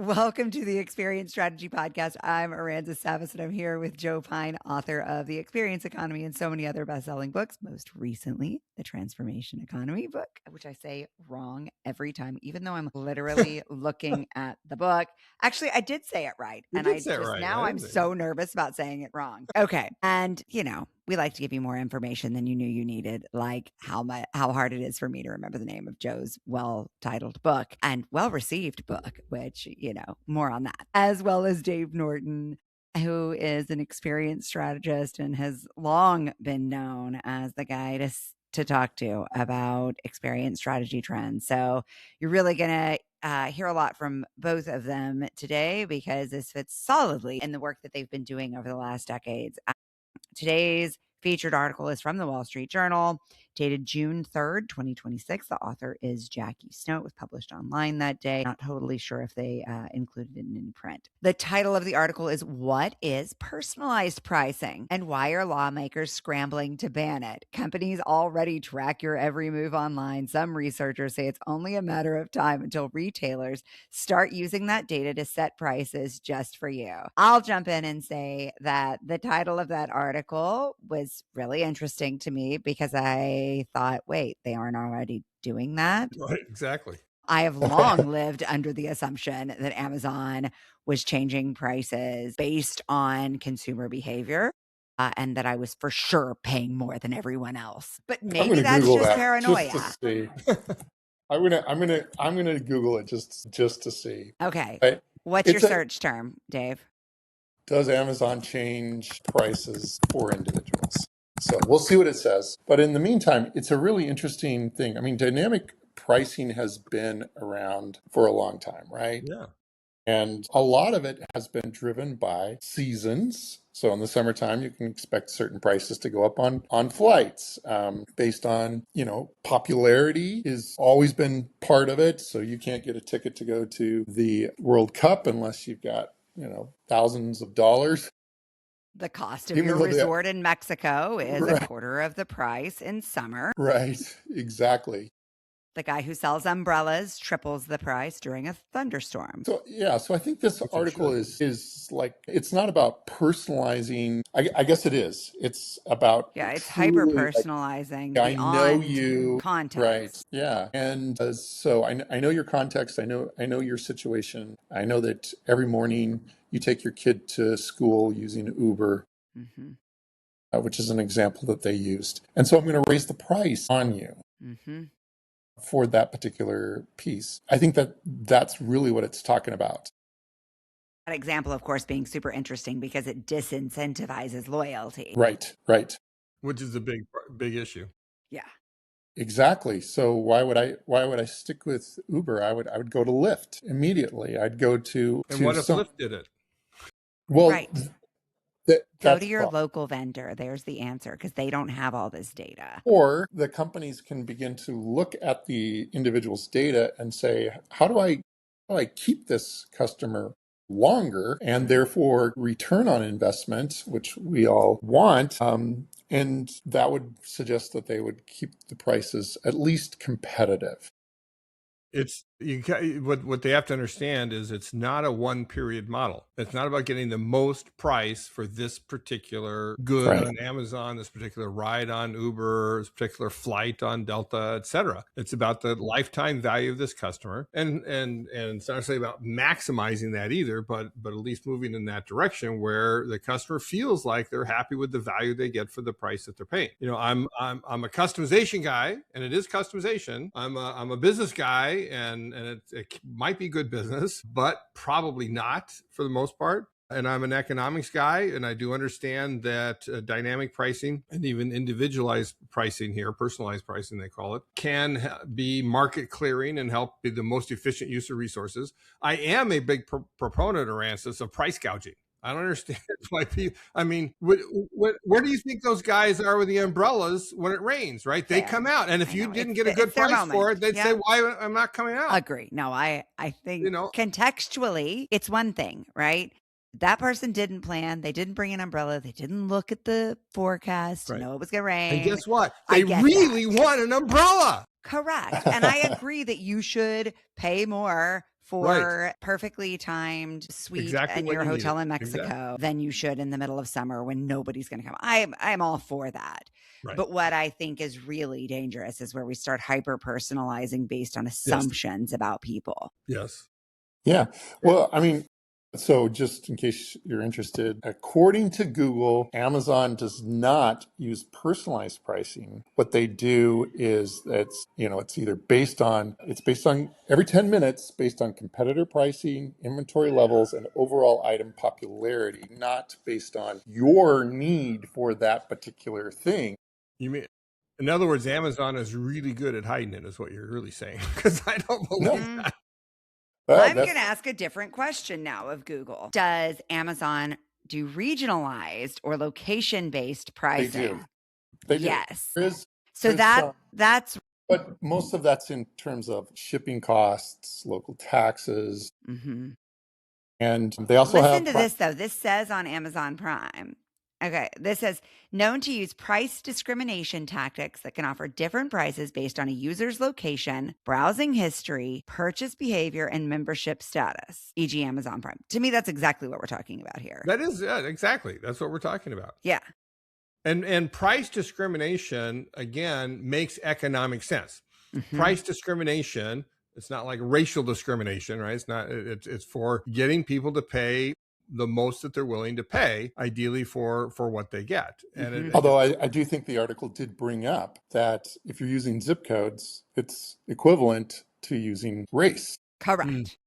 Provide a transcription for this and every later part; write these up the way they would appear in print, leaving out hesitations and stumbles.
Welcome to the Experience Strategy Podcast. I'm Aranda Savas, and I'm here with Joe Pine, author of The Experience Economy and so many other best-selling books, most recently, The Transformation Economy book, which I say wrong every time, even though I'm literally looking at the book. Actually, I did say it right. You did say it right. Now I'm so nervous about saying it wrong. Okay. And, we like to give you more information than you knew you needed, like how hard it is for me to remember the name of Joe's well-titled book and well-received book, which, more on that, as well as Dave Norton, who is an experienced strategist and has long been known as the guy to talk to about experience strategy trends. So you're really going to hear a lot from both of them today because this fits solidly in the work that they've been doing over the last decades. Today's featured article is from the Wall Street Journal, dated June 3rd, 2026. The author is Jackie Snow. It was published online that day. Not totally sure if they included it in print. The title of the article is "What is Personalized Pricing and Why Are Lawmakers Scrambling to Ban It? Companies already track your every move online. Some researchers say it's only a matter of time until retailers start using that data to set prices just for you." I'll jump in and say that the title of that article was really interesting to me because I thought, wait, they aren't already doing that? Right, exactly. I have long lived under the assumption that Amazon was changing prices based on consumer behavior. And that I was for sure paying more than everyone else. But maybe that's Google just that paranoia. Just to see. I'm gonna Google it just to see. Okay. Right? What's your search term, Dave? Does Amazon change prices for individuals? So we'll see what it says. But in the meantime, it's a really interesting thing. I mean, dynamic pricing has been around for a long time, right? Yeah. And a lot of it has been driven by seasons. So in the summertime, you can expect certain prices to go up on flights based on, popularity has always been part of it. So you can't get a ticket to go to the World Cup unless you've got, thousands of dollars. The cost of your resort in Mexico is right. a quarter of the price in summer. Right, exactly. The guy who sells umbrellas triples the price during a thunderstorm. So I think this article is like, it's not about personalizing. I guess it is. It's about it's hyper personalizing. I know you context. Right. Yeah. And so I know your context. I know your situation. I know that every morning you take your kid to school using Uber. Which is an example that they used. And so I'm going to raise the price on you. For that particular piece. I think that's really what it's talking about. That example, of course, being super interesting because it disincentivizes loyalty. Right. Which is a big issue. Yeah. Exactly. So why would I stick with Uber? I would go to Lyft immediately. I'd go to what if Lyft did it? Well, right. Go to your local vendor. There's the answer because they don't have all this data. Or the companies can begin to look at the individual's data and say, how do I keep this customer longer and therefore return on investment, which we all want. And that would suggest that they would keep the prices at least competitive. What they have to understand is it's not a one period model. It's not about getting the most price for this particular good on Amazon, this particular ride on Uber, this particular flight on Delta, etc. It's about the lifetime value of this customer, and it's not necessarily about maximizing that either, but at least moving in that direction where the customer feels like they're happy with the value they get for the price that they're paying. I'm a customization guy, and it is customization. I'm a business guy. And it might be good business, but probably not for the most part. And I'm an economics guy, and I do understand that dynamic pricing and even individualized pricing here, personalized pricing they call it, can be market clearing and help be the most efficient use of resources. I am a big proponent, Aransas, of price gouging. I don't understand why people, I mean, where do you think those guys are with the umbrellas when it rains, right? They come out. And if you didn't get a good price for it, they'd say, why am I not coming out? Agree. No, I think contextually, it's one thing, right? That person didn't plan. They didn't bring an umbrella. They didn't look at the forecast to know it was going to rain. And guess what? They really want an umbrella. Correct. And I agree that you should pay more for perfectly timed suite Exactly in when your you need hotel it. in Mexico Exactly. than you should in the middle of summer when nobody's going to come. I'm all for that. Right. But what I think is really dangerous is where we start hyper personalizing based on Yes. assumptions about people. Yes. Yeah. Well, I mean, so just in case you're interested, according to Google, Amazon does not use personalized pricing. What they do is it's either based on every 10 minutes based on competitor pricing, inventory levels, and overall item popularity, not based on your need for that particular thing. You mean, in other words, Amazon is really good at hiding it, is what you're really saying? Because I don't believe that. I'm going to ask a different question now of Google. Does Amazon do regionalized or location-based pricing? They do. Yes. So that's. But most of that's in terms of shipping costs, local taxes. Mm-hmm. And they also Listen to this, though. This says on Amazon Prime. Okay, this says, known to use price discrimination tactics that can offer different prices based on a user's location, browsing history, purchase behavior, and membership status, e.g. Amazon Prime. To me, that's exactly what we're talking about here. That is exactly. That's what we're talking about. Yeah. And price discrimination, again, makes economic sense. Mm-hmm. Price discrimination, it's not like racial discrimination, right? It's for getting people to pay the most that they're willing to pay, ideally for what they get. And although I do think the article did bring up that if you're using zip codes, it's equivalent to using race. Correct.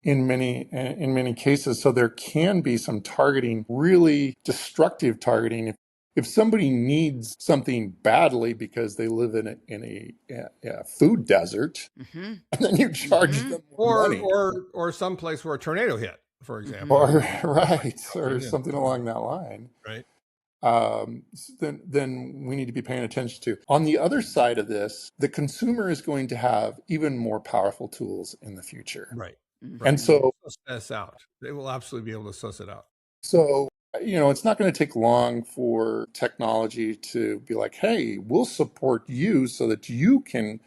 In many cases. So there can be some targeting, really destructive targeting. If somebody needs something badly because they live in a food desert, and then you charge them more money. Or someplace where a tornado hit, for example. Or something along that line. Right. Then we need to be paying attention to. On the other side of this, the consumer is going to have even more powerful tools in the future. Right. And so suss out. They will absolutely be able to suss it out. So, it's not going to take long for technology to be like, hey, we'll support you so that you can,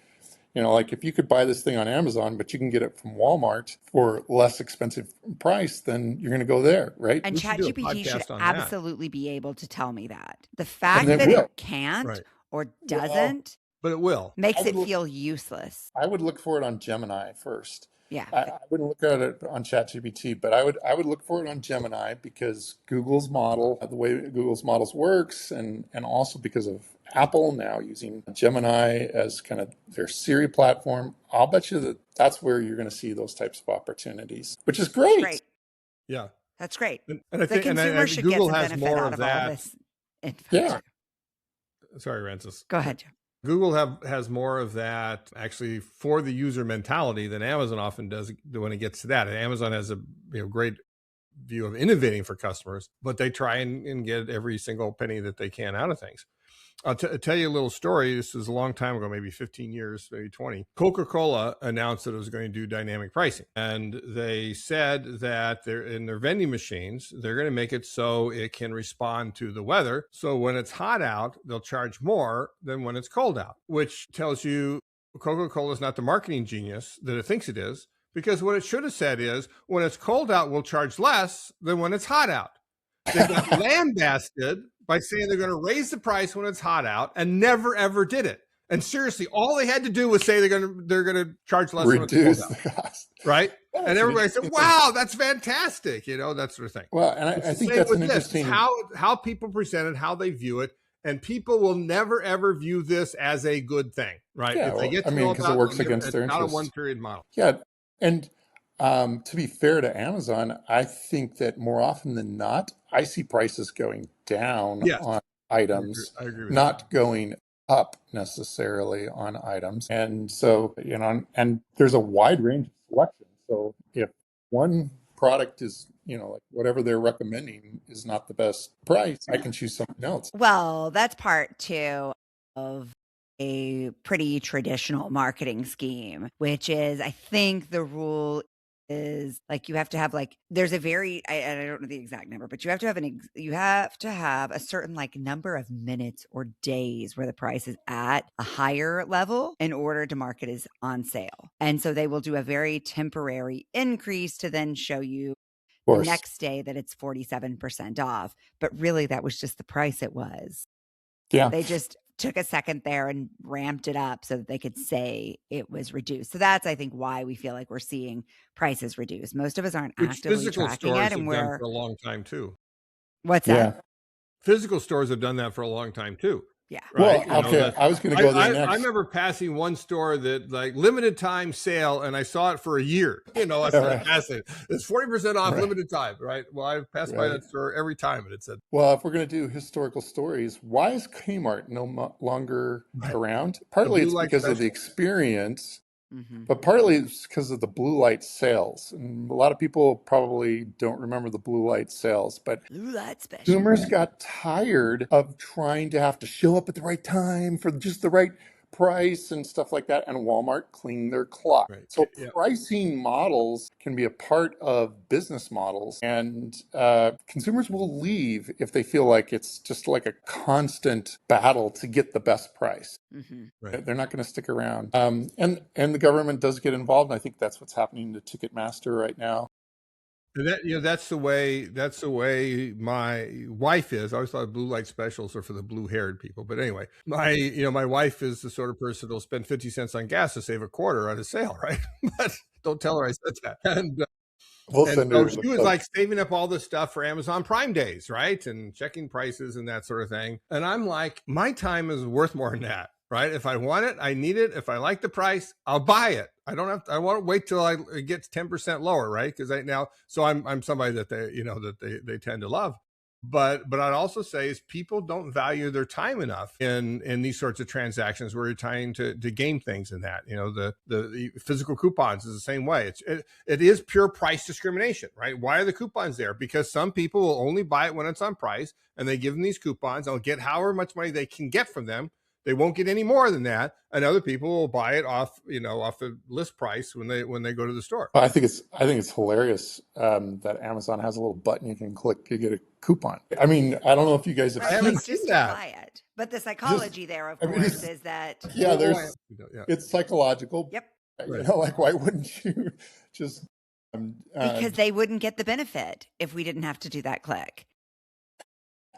like if you could buy this thing on Amazon, but you can get it from Walmart for less expensive price, then you're going to go there, right? And ChatGPT should absolutely be able to tell me that. The fact that it can't or doesn't, but it will, makes it feel useless. I would look for it on Gemini first. Yeah. I wouldn't look at it on ChatGPT, but I would look for it on Gemini because Google's model, the way Google's models works, and also because of Apple now using Gemini as kind of their Siri platform. I'll bet you that's where you're going to see those types of opportunities, which is great. Yeah. That's great. And I think consumer should Google get some has benefit more out of of that. all this info. Yeah. Sorry, Rancis. Go ahead, Joe. Google has more of that actually for the user mentality than Amazon often does when it gets to that. And Amazon has a great view of innovating for customers, but they try and get every single penny that they can out of things. I'll tell you a little story. This is a long time ago, maybe 15 years, maybe 20. Coca-Cola announced that it was going to do dynamic pricing. And they said that in their vending machines, they're going to make it so it can respond to the weather. So when it's hot out, they'll charge more than when it's cold out, which tells you Coca-Cola is not the marketing genius that it thinks it is, because what it should have said is when it's cold out, we'll charge less than when it's hot out. They got lambasted by saying they're going to raise the price when it's hot out and never, ever did it. And seriously, all they had to do was say they're going to charge less when it's cold out. Cost. Right? Yeah, and everybody said, wow, that's fantastic. That sort of thing. Well, and I think that's an interesting... How people present it, how they view it. And people will never, ever view this as a good thing, right? Yeah, if they get because it works against their interests. It's not a one-period model. Yeah, and to be fair to Amazon, I think that more often than not, I see prices going down on items, I agree with not going up necessarily on items. And so, and there's a wide range of selection. So if one product is, like whatever they're recommending is not the best price, I can choose something else. Well, that's part two of a pretty traditional marketing scheme, which is, I think the rule is like you have to have like there's a very I don't know the exact number, but you have to have a certain like number of minutes or days where the price is at a higher level in order to mark it as on sale. And so they will do a very temporary increase to then show you the next day that it's 47% off. But really that was just the price it was. Yeah. They just took a second there and ramped it up so that they could say it was reduced. So that's, I think, why we feel like we're seeing prices reduced. Most of us aren't actively tracking it, and we're for a long time too. What's that? Physical stores have done that for a long time too. Yeah. Right. Well, okay. I was going to go there next. I remember passing one store that like limited time sale, and I saw it for a year. I said, passing. It's 40% off limited time, right? Well, I passed by that store every time, and it said. Well, if we're going to do historical stories, why is Kmart no longer around? Partly it's because of the experience. But partly it's because of the blue light sales. And a lot of people probably don't remember the blue light sales, but blue light special. Consumers got tired of trying to have to show up at the right time for just the right price and stuff like that. And Walmart cleaned their clock. Right. So pricing models can be a part of business models, and consumers will leave if they feel like it's just like a constant battle to get the best price. Right. They're not going to stick around. And the government does get involved. And I think that's what's happening to Ticketmaster right now. That's the way my wife is. I always thought blue light specials are for the blue haired people. But anyway, my wife is the sort of person who'll spend 50 cents on gas to save a quarter on a sale, right? But don't tell her I said that. And so she was like saving up all this stuff for Amazon Prime days, right? And checking prices and that sort of thing. And I'm like, my time is worth more than that. Right? If I want it, I need it. If I like the price, I'll buy it. I won't wait till it gets 10% lower, right? Because I'm somebody that they tend to love. But I'd also say is people don't value their time enough in these sorts of transactions where you're trying to game things in that. The physical coupons is the same way. It is pure price discrimination, right? Why are the coupons there? Because some people will only buy it when it's on price, and they give them these coupons. They'll get however much money they can get from them. They won't get any more than that, and other people will buy it off the list price when they go to the store. I think it's hilarious that Amazon has a little button you can click to get a coupon. I mean, I don't know if you guys have seen just that. Buy it. But the psychology is that it's psychological. Yep. Like why wouldn't you just because they wouldn't get the benefit if we didn't have to do that click.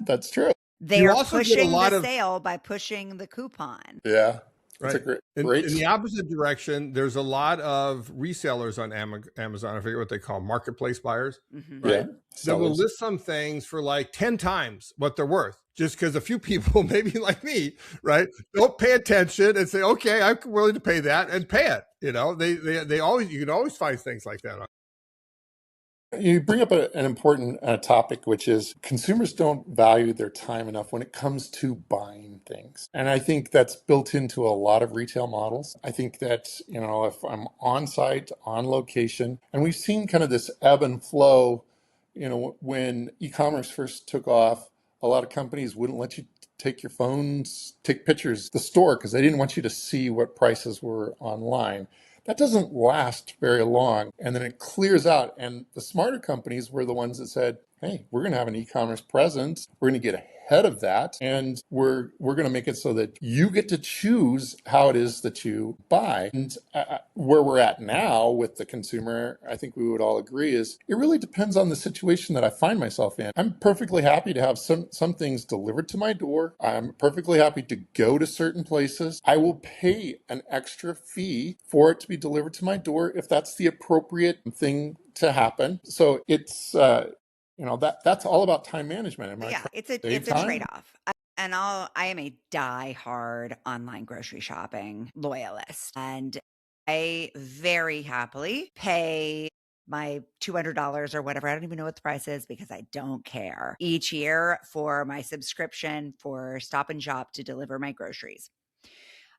That's true. They are pushing the sale by pushing the coupon. Yeah. Right. In the opposite direction, there's a lot of resellers on Amazon. I forget what they call marketplace buyers. Right? Yeah. That will list some things for like 10 times what they're worth, just because a few people, maybe like me, right, don't pay attention and say, okay, I'm willing to pay that and pay it. You can always find things like that. You bring up an important topic, which is consumers don't value their time enough when it comes to buying things. And I think that's built into a lot of retail models. I think that, if I'm on site, on location, and we've seen kind of this ebb and flow, when e-commerce first took off, a lot of companies wouldn't let you take your phones, take pictures of the store because they didn't want you to see what prices were online. That doesn't last very long, and then it clears out. And the smarter companies were the ones that said, hey, we're going to have an e-commerce presence. We're going to get ahead of that, and we're going to make it so that you get to choose how it is that you buy. And where we're at now with the consumer, I think we would all agree, is it really depends on the situation that I find myself in. I'm perfectly happy to have some things delivered to my door. I'm perfectly happy to go to certain places. I will pay an extra fee for it to be delivered to my door if that's the appropriate thing to happen. So it's that's all about time management. It's a trade-off. And I am a die-hard online grocery shopping loyalist, and I very happily pay my $200 or whatever. I don't even know what the price is because I don't care each year for my subscription for Stop and Shop to deliver my groceries.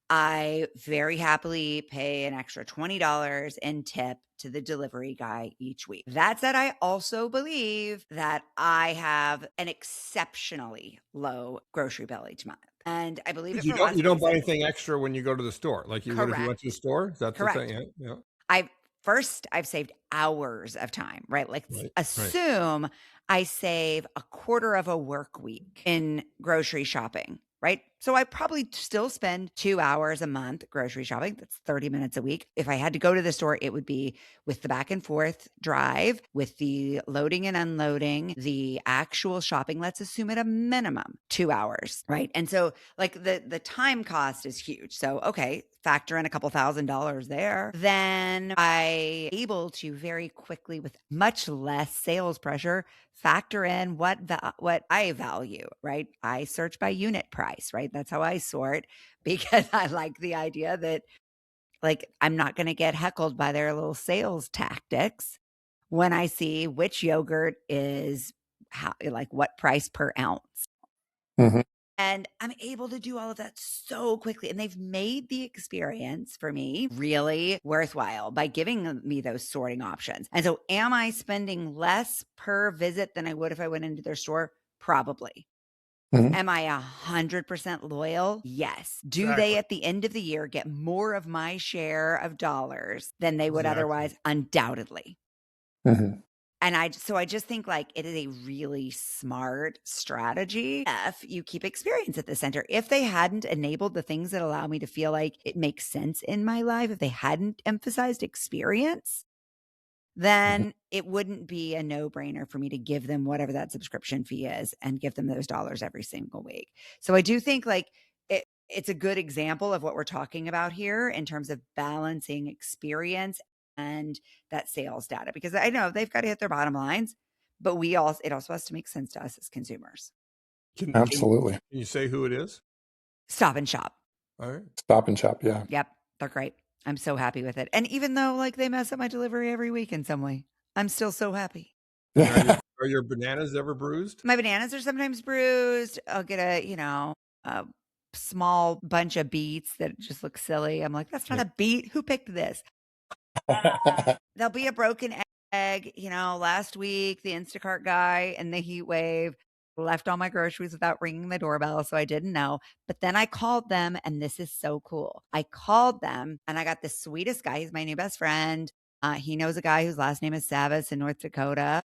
I very happily pay an extra $20 in tip to the delivery guy each week. That said, I also believe that I have an exceptionally low grocery bill each month. And I believe you don't buy anything extra when you go to the store, like you would if you went to the store. Is that correct? The thing? Yeah. first I've saved hours of time, right? Like Right. assume I save a quarter of a work week in grocery shopping, right? So I probably still spend 2 hours a month grocery shopping. That's 30 minutes a week. If I had to go to the store, it would be with the back and forth drive, with the loading and unloading, the actual shopping. Let's assume at a minimum 2 hours, right? And so like the time cost is huge. So okay, factor in a couple $1,000s there, then I able to very quickly, with much less sales pressure, factor in what I value, right? I search by unit price, right? That's how I sort, because I like the idea that like I'm not going to get heckled by their little sales tactics when I see which yogurt is like what price per ounce. Mm-hmm. And I'm able to do all of that so quickly. And they've made the experience for me really worthwhile by giving me those sorting options. And so am I spending less per visit than I would if I went into their store? Probably. Mm-hmm. Am I 100% loyal? Yes. Do Exactly. they at the end of the year get more of my share of dollars than they would otherwise? Undoubtedly. Mm-hmm. And I just think like it is a really smart strategy if you keep experience at the center. If they hadn't enabled the things that allow me to feel like it makes sense in my life, if they hadn't emphasized experience, then it wouldn't be a no-brainer for me to give them whatever that subscription fee is and give them those dollars every single week. So I do think like it's a good example of what we're talking about here in terms of balancing experience and that sales data, because I know they've got to hit their bottom lines, but it also has to make sense to us as consumers. Absolutely. Can you say who it is? Stop and Shop. All right. Stop and Shop. Yeah. Yep. They're great. I'm so happy with it. And even though like they mess up my delivery every week in some way, I'm still so happy. Are your bananas ever bruised? My bananas are sometimes bruised. I'll get a small bunch of beets that just look silly. I'm like, that's not a beet. Who picked this? There'll be a broken egg. Last week, the Instacart guy in the heat wave left all my groceries without ringing the doorbell, so I didn't know. But then I called them, and this is so cool. I called them, and I got the sweetest guy. He's my new best friend. He knows a guy whose last name is Savas in North Dakota.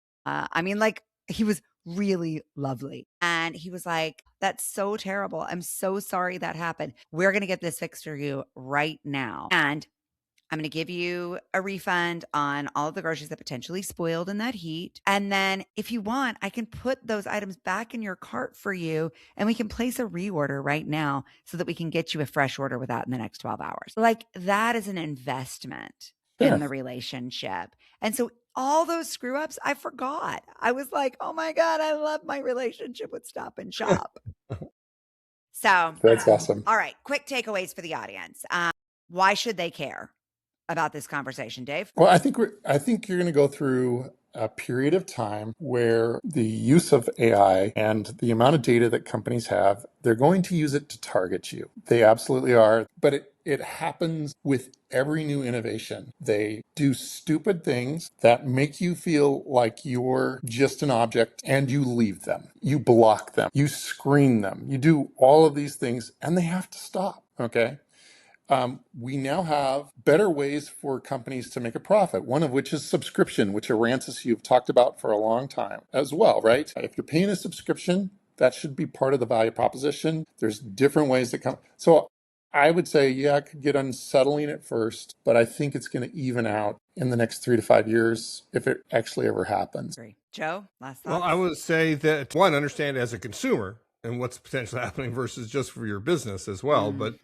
He was really lovely. And he was like, that's so terrible. I'm so sorry that happened. We're going to get this fixed for you right now. And I'm going to give you a refund on all of the groceries that potentially spoiled in that heat. And then if you want, I can put those items back in your cart for you and we can place a reorder right now so that we can get you a fresh order with that in the next 12 hours. Like that is an investment in the relationship. And so all those screw ups, I forgot. I was like, oh my God, I love my relationship with Stop and Shop. So that's awesome. All right. Quick takeaways for the audience. Why should they care about this conversation, Dave? Well, I think you're going to go through a period of time where the use of AI and the amount of data that companies have, they're going to use it to target you. They absolutely are. But it happens with every new innovation. They do stupid things that make you feel like you're just an object and you leave them. You block them. You screen them. You do all of these things and they have to stop. Okay. We now have better ways for companies to make a profit, one of which is subscription, which Aransas you've talked about for a long time as well, right? If you're paying a subscription, that should be part of the value proposition. There's different ways to come. So I would say, yeah, it could get unsettling at first, but I think it's going to even out in the next 3 to 5 years if it actually ever happens. Great. Joe, last thoughts? Well, I would say that one, understand as a consumer and what's potentially happening versus just for your business as well. But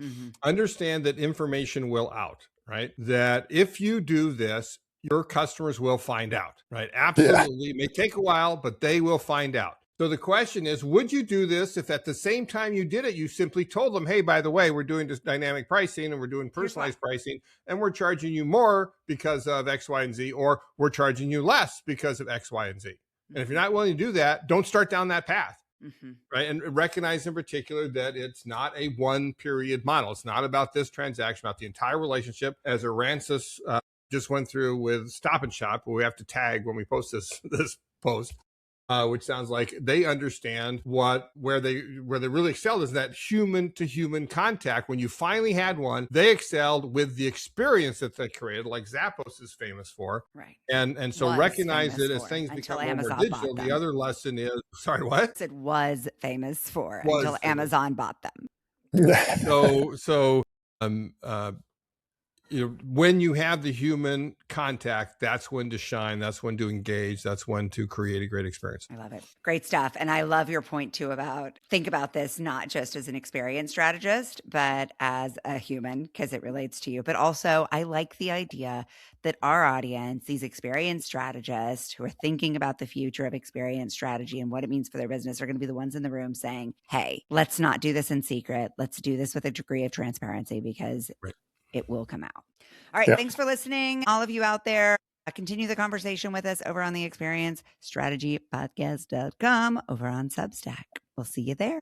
understand that information will out, right? That if you do this, your customers will find out, right? Absolutely. It may take a while, but they will find out. So the question is, would you do this if at the same time you did it, you simply told them, hey, by the way, we're doing this dynamic pricing and we're doing personalized pricing and we're charging you more because of X, Y, and Z, or we're charging you less because of X, Y, and Z. And if you're not willing to do that, don't start down that path. Right. And recognize in particular that it's not a one period model. It's not about this transaction, about the entire relationship, as Aransas just went through with Stop and Shop, where we have to tag when we post this post. which sounds like they understand where they really excelled is that human to human contact. When you finally had one, they excelled with the experience that they created, like Zappos is famous for. Right. And so recognize it as things become more digital. The other lesson is, sorry, what? It was famous for until Amazon bought them. When you have the human contact, that's when to shine. That's when to engage. That's when to create a great experience. I love it. Great stuff. And I love your point too about think about this not just as an experience strategist, but as a human, because it relates to you. But also, I like the idea that our audience, these experience strategists who are thinking about the future of experience strategy and what it means for their business, are going to be the ones in the room saying, hey, let's not do this in secret. Let's do this with a degree of transparency because it will come out. All right. Thanks for listening. All of you out there, continue the conversation with us over on the experience strategy podcast.com over on Substack. We'll see you there.